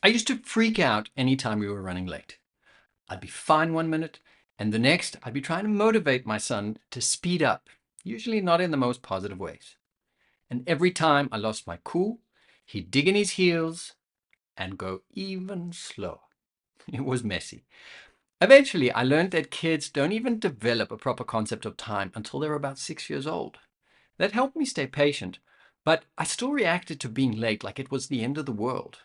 I used to freak out anytime we were running late. I'd be fine one minute, and the next I'd be trying to motivate my son to speed up, usually not in the most positive ways. And every time I lost my cool, he'd dig in his heels and go even slower. It was messy. Eventually, I learned that kids don't even develop a proper concept of time until they're about 6 years old. That helped me stay patient, but I still reacted to being late like it was the end of the world.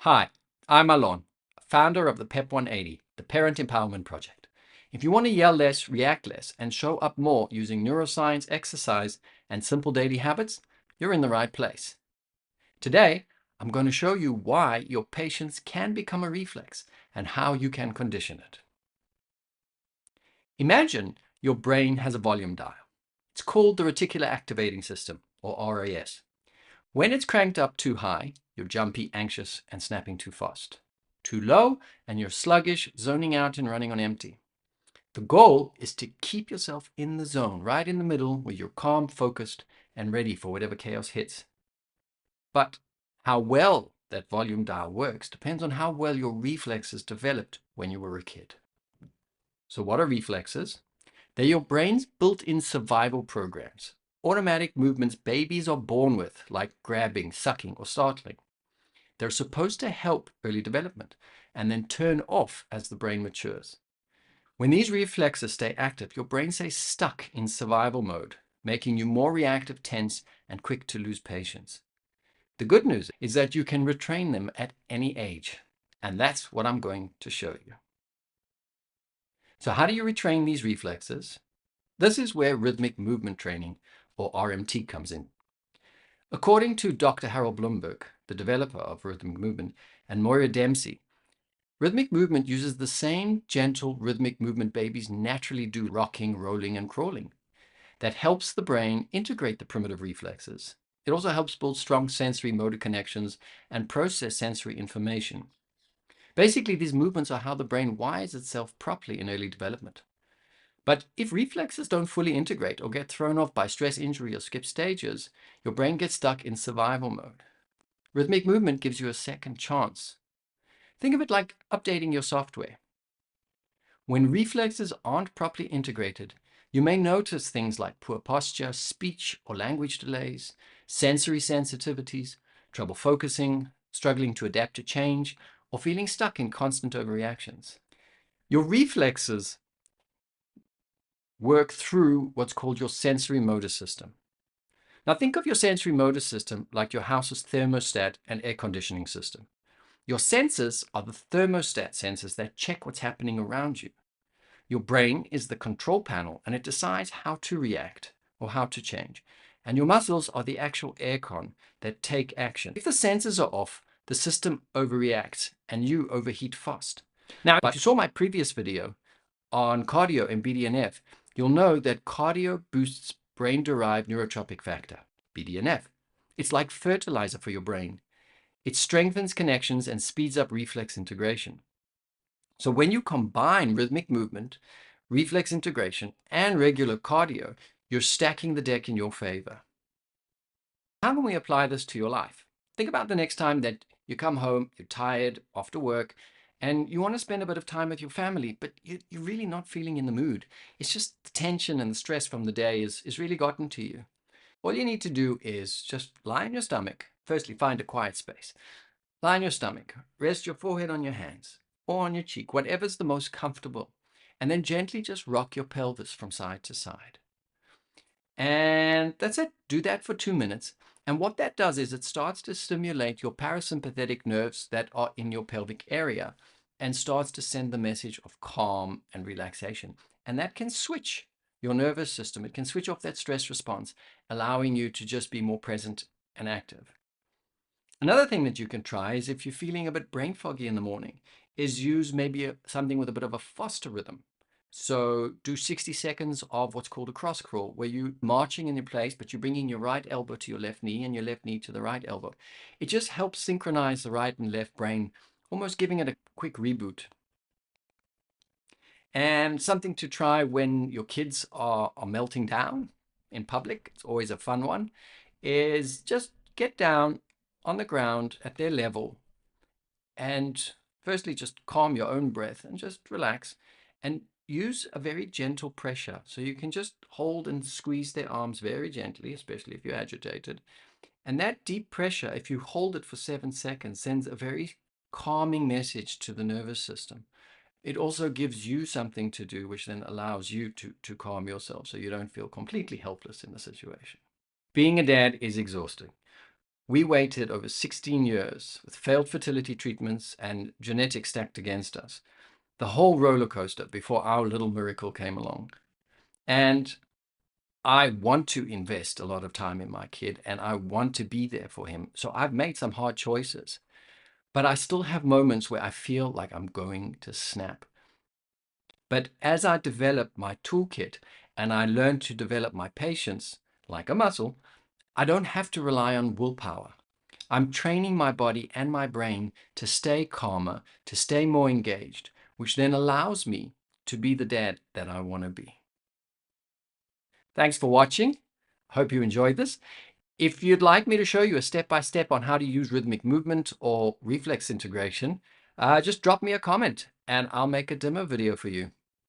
Hi, I'm Alon, founder of the PEP180, the Parent Empowerment Project. If you want to yell less, react less, and show up more using neuroscience, exercise, and simple daily habits, you're in the right place. Today, I'm going to show you why your patience can become a reflex and how you can condition it. Imagine your brain has a volume dial. It's called the reticular activating system, or RAS. When it's cranked up too high, you're jumpy, anxious, and snapping too fast. Too low, and you're sluggish, zoning out and running on empty. The goal is to keep yourself in the zone, right in the middle, where you're calm, focused, and ready for whatever chaos hits. But how well that volume dial works depends on how well your reflexes developed when you were a kid. So what are reflexes? They're your brain's built-in survival programs, automatic movements babies are born with, like grabbing, sucking, or startling. They're supposed to help early development and then turn off as the brain matures. When these reflexes stay active, your brain stays stuck in survival mode, making you more reactive, tense, and quick to lose patience. The good news is that you can retrain them at any age, and that's what I'm going to show you. So how do you retrain these reflexes? This is where rhythmic movement training, or RMT, comes in. According to Dr. Harold Bloomberg, the developer of rhythmic movement, and Moira Dempsey, rhythmic movement uses the same gentle rhythmic movement babies naturally do, rocking, rolling, and crawling. That helps the brain integrate the primitive reflexes. It also helps build strong sensory motor connections and process sensory information. Basically, these movements are how the brain wires itself properly in early development. But if reflexes don't fully integrate or get thrown off by stress, injury, or skip stages, your brain gets stuck in survival mode. Rhythmic movement gives you a second chance. Think of it like updating your software. When reflexes aren't properly integrated, you may notice things like poor posture, speech or language delays, sensory sensitivities, trouble focusing, struggling to adapt to change, or feeling stuck in constant overreactions. Your reflexes work through what's called your sensory motor system. Now think of your sensory motor system like your house's thermostat and air conditioning system. Your senses are the thermostat sensors that check what's happening around you. Your brain is the control panel and it decides how to react or how to change. And your muscles are the actual aircon that take action. If the sensors are off, the system overreacts and you overheat fast. Now, if you saw my previous video on cardio and BDNF, you'll know that cardio boosts brain-derived neurotrophic factor, BDNF. It's like fertilizer for your brain. It strengthens connections and speeds up reflex integration. So when you combine rhythmic movement, reflex integration, and regular cardio, you're stacking the deck in your favor. How can we apply this to your life? Think about the next time that you come home, you're tired after work, and you want to spend a bit of time with your family, but you're really not feeling in the mood. It's just the tension and the stress from the day is really gotten to you. All you need to do is just lie on your stomach. Firstly, find a quiet space. Lie on your stomach, rest your forehead on your hands or on your cheek, whatever's the most comfortable, and then gently just rock your pelvis from side to side. And that's it. Do that for 2 minutes. And what that does is it starts to stimulate your parasympathetic nerves that are in your pelvic area and starts to send the message of calm and relaxation. And that can switch your nervous system. It can switch off that stress response, allowing you to just be more present and active. Another thing that you can try is if you're feeling a bit brain foggy in the morning, is use maybe something with a bit of a faster rhythm. So do 60 seconds of what's called a cross crawl, where you're marching in your place, but you're bringing your right elbow to your left knee and your left knee to the right elbow. It just helps synchronize the right and left brain, almost giving it a quick reboot. And something to try when your kids are melting down in public, it's always a fun one, is just get down on the ground at their level And firstly, just calm your own breath and just relax and use a very gentle pressure. So you can just hold and squeeze their arms very gently, especially if you're agitated. And that deep pressure, if you hold it for 7 seconds, sends a very calming message to the nervous system. It also gives you something to do, which then allows you to calm yourself so you don't feel completely helpless in the situation. Being a dad is exhausting. We waited over 16 years with failed fertility treatments and genetics stacked against us. The whole roller coaster before our little miracle came along. And I want to invest a lot of time in my kid and I want to be there for him. So I've made some hard choices, but I still have moments where I feel like I'm going to snap. But as I develop my toolkit and I learn to develop my patience like a muscle, I don't have to rely on willpower. I'm training my body and my brain to stay calmer, to stay more engaged, which then allows me to be the dad that I want to be. Thanks for watching. Hope you enjoyed this. If you'd like me to show you a step-by-step on how to use rhythmic movement or reflex integration, just drop me a comment and I'll make a demo video for you.